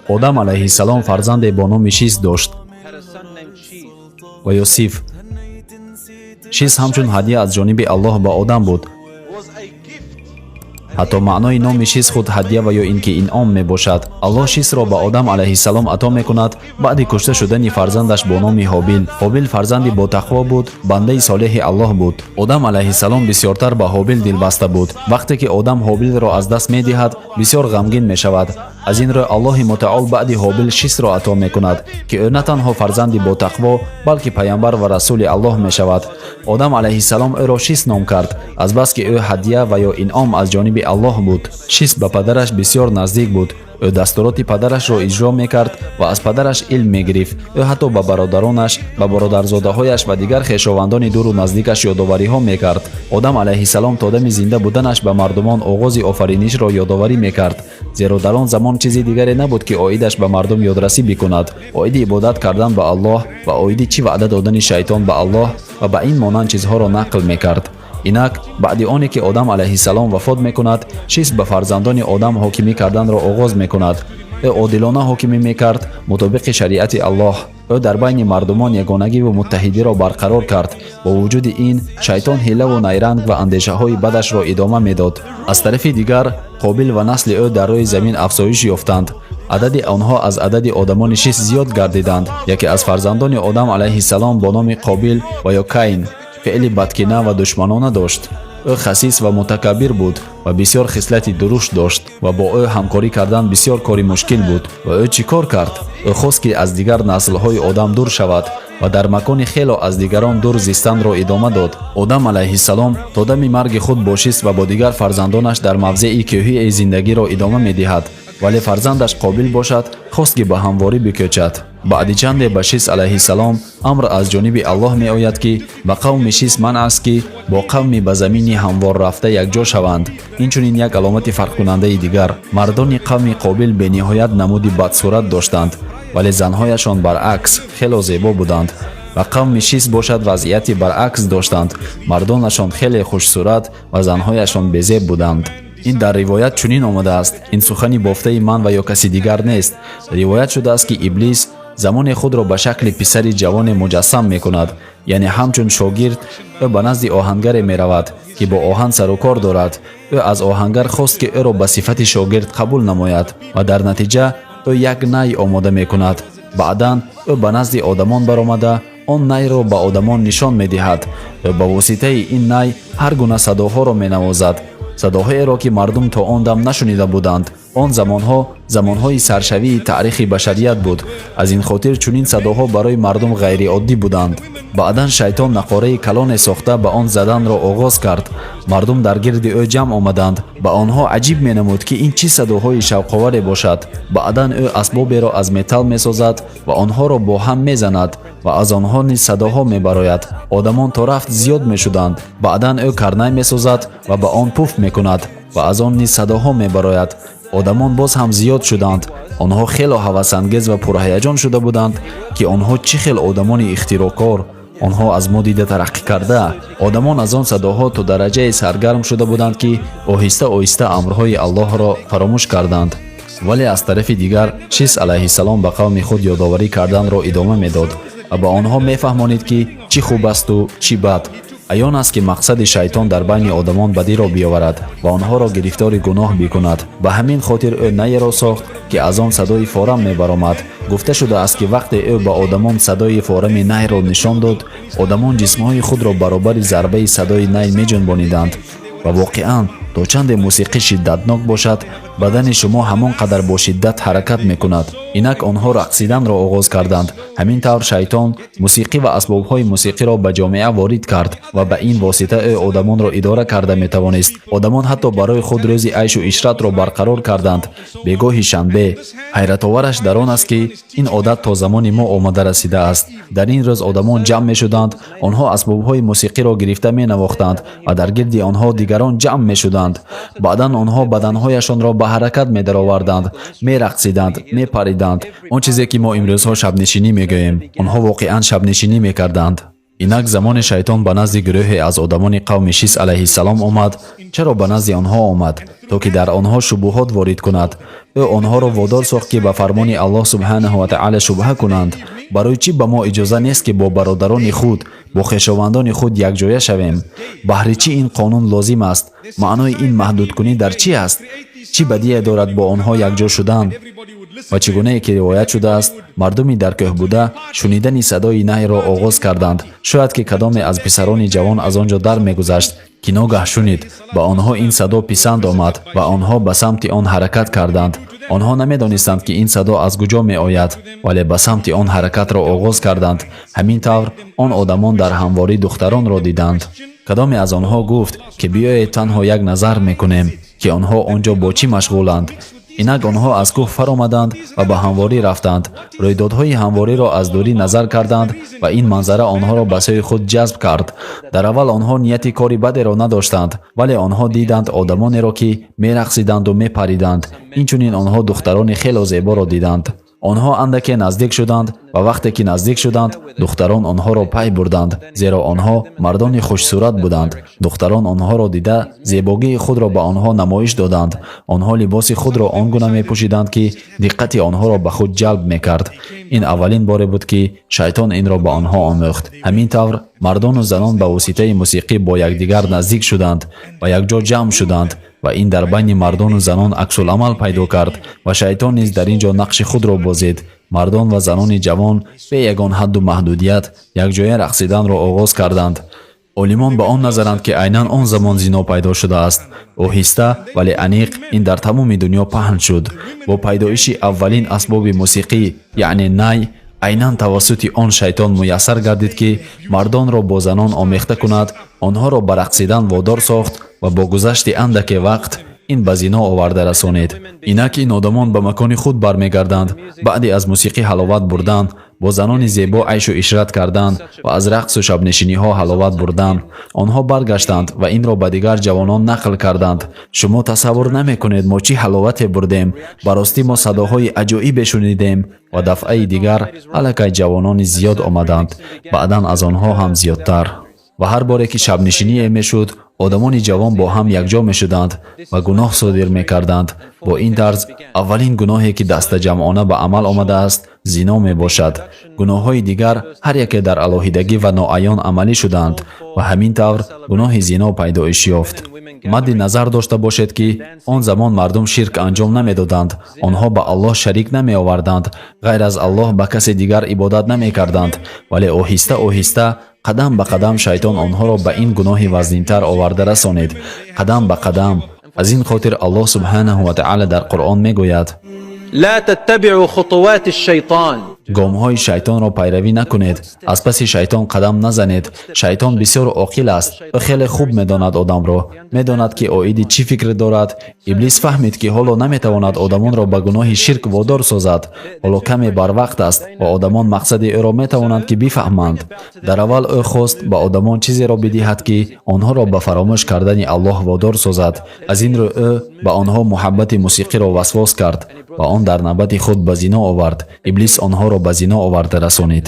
одам алайҳиссалом фарзанде бо номи Шис дошт ва Йосиф. Шис ҳамчун ҳадия аз ҷониби Аллоҳ ба одам буд. ҳатто маънои номи Шис худ ҳадия ва ё ин ки инъом мебошад. Аллоҳ Шисро ба одам алайҳиссалом ато мекунад баъди кушта шудани фарзандаш бо номи Ҳобил. Ҳобил фарзанди ботақво буд, бандаи солеҳи Аллоҳ буд. Одам алайҳиссалом бисёртар ба Ҳобил дилбаста буд. вақте ки одам Ҳобилро аз даст медиҳад, бисёр ғамгин мешавад. аз ин рӯ Аллоҳи мутаол баъди Ҳобил Шисро ато мекунад, ки ӯ на танҳо фарзанди ботақво, балки паямбар ва расули Аллоҳ мешавад. одам алайҳиссалом ӯро Шис ном кард, азбаски ӯ ҳадия ва ё инъом аз ҷониби Аллоҳ буд. Шис ба падараш бисёр наздик буд. ӯ дастуроти падарашро иҷро мекард ва аз падараш илм мегирифт. ӯ ҳатто ба бародаронаш, ба бародарзодаҳояш ва дигар хешовандони дуру наздикаш ёдовариҳо мекард. одам алайҳиссалом то дами зинда буданаш ба мардумон оғози офаринишро ёдоварӣ мекард, зеро дар он замон чизи дигаре набуд ки оидаш ба мардум ёдрасӣ бикунад. оиди ибодат кардан ба Аллоҳ ва оиди чӣ ваъда додани шайтон ба Аллоҳ ва ба ин монанд чизҳоро нақл мекард. инак баъди оне ки одам алайҳиссалом вафот мекунад, Шис ба фарзандони одам ҳокимӣ карданро оғоз мекунад. ӯ одилона ҳокимӣ мекард мутобиқи шариати Аллоҳ. ӯ дар байни мардумон ягонагиву муттаҳидиро барқарор кард. бо вуҷуди ин шайтон ҳилаву найранг ва андешаҳои бадашро идома медод. аз тарафи дигар Қобил ва насли ӯ дар рӯи замин афзоиш ёфтанд. адади онҳо аз адади одамони Шис зиёд гардиданд. яке аз фарзандони одам алайҳиссалом бо номи Қобил ва ё Каин феъли бадкина ва душманона дошт. ӯ хасис ва мутакаббир буд ва бисёр хислати дурушт дошт ва бо ӯ ҳамкорӣ кардан бисёр кори мушкил буд. ва ӯ чӣ кор кард? ӯ хост ки аз дигар наслҳои одам дур шавад ва дар макони хело аз дигарон дур зистанро идома дод. одам алайҳиссалом то дами марги худ бо Шис ва бо дигар фарзандонаш дар мавзеи кӯҳии зиндагиро идома медиҳад. вале фарзандаш Қобил бошад, хост ки ба ҳамворӣ бикӯчад. баъди чанде ба Шис алайҳиссалом амр аз ҷониби Аллоҳ меояд ки ба қавми Шис манъ аст ки бо қавми ба замини ҳамвор рафта якҷо шаванд. инчунин як аломати фарқкунандаи дигар. мардони қавми Қобил бениҳоят намуди бадсурат доштанд, вале занҳояшон баръакс хело зебо буданд. ва қавми Шис бошад вазъияти баръакс доштанд. мардонашон хеле хушсурат ва занҳояшон безеб буданд. ин дар ривоят чунин омадааст. ин сухани бофтаи ман ва ё каси дигар нест. ривоят шудааст ки иблис замони худро ба шакли писари ҷавоне муҷассам мекунад, яъне ҳамчун шогирд ӯ ба назди оҳангаре меравад ки бо оҳан сару кор дорад. ӯ аз оҳангар хост ки ӯро ба сифати шогирд қабул намояд ва дар натиҷа ӯ як най омода мекунад. баъдан ӯ ба назди одамон баромада он найро ба одамон нишон медиҳад. ӯ ба воситаи ин най ҳар гуна садоҳоро менавозад, садоҳоеро ки мардум то он дам нашунида буданд. он замонҳо замонҳои саршавии таърихи башарият буд. аз ин хотир чунин садоҳо барои мардум ғайриоддӣ буданд. баъдан шайтон нақораи калоне сохта ба он заданро оғоз кард. мардум дар гирди ӯ ҷамъ омаданд. ба онҳо аҷиб менамуд ки ин чӣ садоҳои шавқоваре бошад. баъдан ӯ асбоберо аз металл месозад ва онҳоро бо ҳам мезанад ва аз онҳо низ садоҳо мебарояд. одамон то рафт зиёд мешуданд. баъдан ӯ карнай месозад ва ба он пуф мекунад ва аз он низ садоҳо мебарояд. одамон боз ҳам зиёд шуданд. онҳо хело ҳавасангез ва пурҳаяҷон шуда буданд ки онҳо чӣ хел одамони ихтирокор, онҳо аз мо дида тараққӣ карда. одамон аз он садоҳо то дараҷае саргарм шуда буданд ки оҳиста оҳиста амрҳои Аллоҳро фаромӯш карданд. вале аз тарафи дигар Шис алайҳиссалом ба қавми худ ёдоварӣ карданро идома медод ва ба онҳо мефаҳмонид ки чӣ хуб асту чӣ бад. аён аст ки мақсади шайтон дар байни одамон бадиро биёварад ва онҳоро гирифтори гуноҳ бикунад. ба ҳамин хотир ӯ найеро сохт ки аз он садои форам мебаромад. гуфта шудааст ки вақте ӯ ба одамон садои форами найро нишон дод, одамон ҷисмҳои худро баробари зарбаи садои най меҷунбониданд. ва воқеан то чанде мусиқӣ шиддатнок бошад, бадани шумо ҳамон қадар бо шиддат ҳаракат мекунад. инак онҳо рақсиданро оғоз карданд. ҳамин тавр шайтон мусиқӣ ва асбобҳои мусиқиро ба ҷомеа ворид кард ва ба ин восита ӯ одамонро идора карда метавонист. одамон ҳатто барои худ рӯзи айшу ишратро барқарор карданд, бегоҳи шанбе. ҳайратовараш дар он аст ки ин одат то замони мо омада расидааст. дар ин рӯз одамон ҷамъ мешуданд, онҳо асбобҳои мусиқиро гирифта менавохтанд ва дар гирди онҳо дигарон ҷамъ мешуданд. баъдан онҳо баданҳояшонро ба ҳаракат медароварданд, мерақсиданд, мепариданд. он чизе ки мо имрӯзҳо шабнишинӣ мегӯем, онҳо воқеан шабнишинӣ мекарданд. инак замони шайтон ба назди гурӯҳе аз одамони қавми шис алайҳиссалом омад. чаро ба назди онҳо омад то ки дар онҳо шубуҳот ворид кунад? ӯ онҳоро водор сохт ки ба фармони аллоҳ субҳанаҳу ва таъала шубҳа кунанд. барои чӣ ба мо иҷоза нест ки бо бародарони худ, бо хешовандони худ якҷоя шавем? баҳри чӣ ин қонун лозим аст? маънои ин маҳдудкунӣ дар чӣ аст? чӣ бадие дорад бо онҳо якҷо шудан? ва чӣ гунае ки ривоят шудааст, мардуми дар кӯҳ буда шунидани садои наҳйро оғоз карданд. шояд ки кадоме аз писарони ҷавон аз он ҷо дар мегузашт ки ногаҳ шунид, ба онҳо ин садо писанд омад ва онҳо ба самти он ҳаракат карданд. онҳо намедонистанд ки ин садо аз куҷо меояд, вале ба самти он ҳаракатро оғоз карданд. ҳамин тавр он одамон дар ҳамворӣ духтаронро диданд. кадоме аз онҳо гуфт ки биёед танҳо як назар мекунем ки онҳо он ҷо бо чӣ машғуланд. инак онҳо аз кӯҳ фаромаданд ва ба ҳамворӣ рафтанд. рӯйдодҳои ҳамвориро аз дурӣ назар карданд ва ин манзара онҳоро ба сӯи худ ҷазб кард. дар аввал онҳо нияти кори бадеро надоштанд, вале онҳо диданд одамонеро ки мерақсиданду мепариданд. инчунин онҳо духтарони хело зеборо диданд. онҳо андаке наздик шуданд ва вақте ки наздик шуданд, духтарон онҳоро пай бурданд, зеро онҳо мардони хушсурат буданд. духтарон онҳоро дида зебогии худро ба онҳо намоиш доданд. онҳо либоси худро он гуна мепӯшиданд ки диққати онҳоро ба худ ҷалб мекард. ин аввалин боре буд ки шайтон инро ба онҳо омӯхт. ҳамин тавр мардону занон ба воситаи мусиқӣ бо якдигар наздик шуданд ва якҷо ҷамъ шуданд ва ин дар байни мардону занон аксуламал пайдо кард ва шайтон низ дар ин ҷо нақши худро бозид. мардон ва занони ҷавон бе ягон ҳадду маҳдудият якҷоя рақсиданро оғоз карданд. олимон ба он назаранд ки айнан он замон зино пайдо шудааст. оҳиста вале аниқ ин дар тамоми дунё паҳн шуд. бо пайдоиши аввалин асбоби мусиқӣ, яъне най, айнан тавассути он шайтон муяссар гардид ки мардонро бо занон омехта кунад, онҳоро ба рақсидан водор сохт ва бо гузашти андаке вақт ин ба зино оварда расонид. инак ин одамон ба макони худ бармегарданд, баъди аз мусиқӣ ҳаловат бурдан, бо занони зебо айшу ишрат кардан ва аз рақсу шабнишиниҳо ҳаловат бурдан. онҳо баргаштанд ва инро ба дигар ҷавонон нақл карданд. шумо тасаввур намекунед мо чӣ ҳаловате бурдем, баростӣ мо садоҳои аҷоибе шунидем. ва дафъаи дигар аллакай ҷавонони зиёд омаданд, баъдан аз онҳо ҳам зиёдтар. ва ҳар боре ки шабнишиние мешуд, одамони ҷавон бо ҳам якҷо мешуданд ва гуноҳ содир мекарданд. бо ин тарз аввалин гуноҳе ки дастаҷамъона ба амал омадааст зино мебошад. гуноҳҳои дигар ҳар яке дар алоҳидагӣ ва ноаён амалӣ шуданд ва ҳамин тавр гуноҳи зино пайдоиш ёфт. мадди назар дошта бошед ки он замон мардум ширк анҷом намедоданд, онҳо ба Аллоҳ шарик намеоварданд, ғайр аз Аллоҳ ба касе дигар ибодат намекарданд, вале оҳиста оҳиста қадам ба қадам шайтон онҳоро ба ин гуноҳи вазнинтар оварда расонид. қадам ба қадам. аз ин хотир Аллоҳ субҳанаҳу ва таъала дар Қуръон мегӯяд: لا تتبعوا خطوات الشيطان. гомҳои шайтонро пайравӣ накунед, аз паси шайтон қадам назанед. шайтон бисёр оқил аст, ӯ хеле хуб медонад одамро, медонад ки оиди чӣ фикр дорад. иблис фаҳмид ки ҳоло наметавонад одамонро ба гуноҳи ширк водор созад, ҳоло каме барвақт аст ва одамон мақсади ӯро метавонанд ки бифаҳманд. дар аввал ӯ хост ба одамон чизеро бидиҳад ки онҳоро ба фаромӯш кардани Аллоҳ водор созад. аз ин рӯ ӯ ба онҳо муҳаббати мусиқиро васвос кард ва он дар навбати худ ба зино овард. иблис онҳоро ба зино оварда расонид.